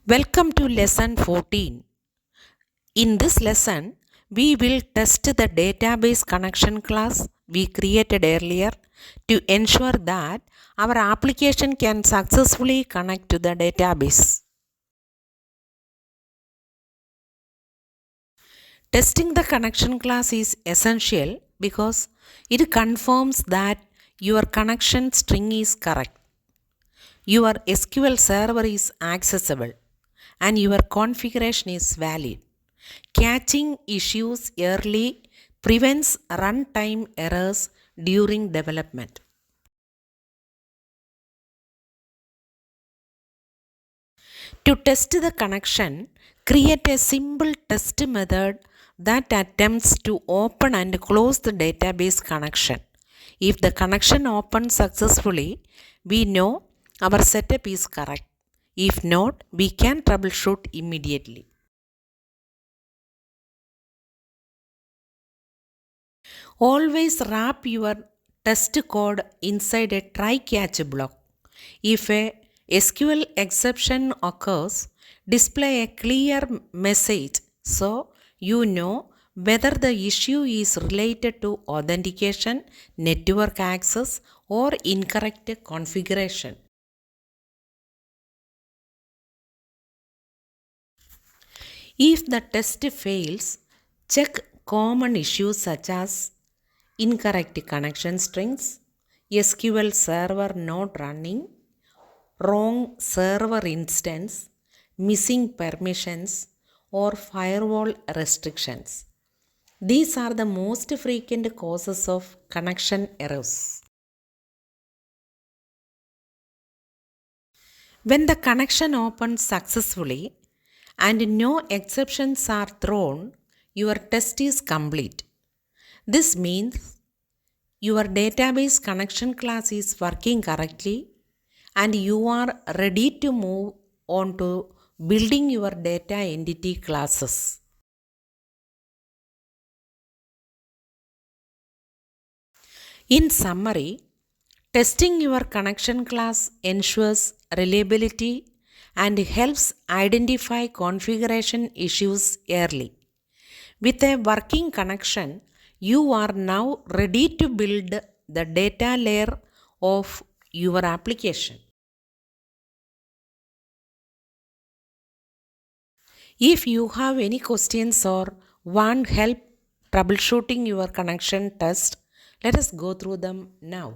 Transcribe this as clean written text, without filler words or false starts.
Welcome to lesson 14. In this lesson, we will test the database connection class we created earlier to ensure that our application can successfully connect to the database. Testing the connection class is essential because it confirms that your connection string is correct, your SQL server is accessible, and your configuration is valid. Catching issues early prevents runtime errors during development. To test the connection, create a simple test method that attempts to open and close the database connection. If the connection opens successfully, we know our setup is correct. If not, we can troubleshoot immediately. Always wrap your test code inside a try-catch block. If a SQL exception occurs, display a clear message so you know whether the issue is related to authentication, network access, or incorrect configuration. If the test fails, check common issues such as incorrect connection strings, SQL server not running, wrong server instance, missing permissions, or firewall restrictions. These are the most frequent causes of connection errors. When the connection opens successfully and no exceptions are thrown, your test is complete. This means your database connection class is working correctly and you are ready to move on to building your data entity classes. In summary, testing your connection class ensures reliability and helps identify configuration issues early. With a working connection, you are now ready to build the data layer of your application. If you have any questions or want help troubleshooting your connection test, let us go through them now.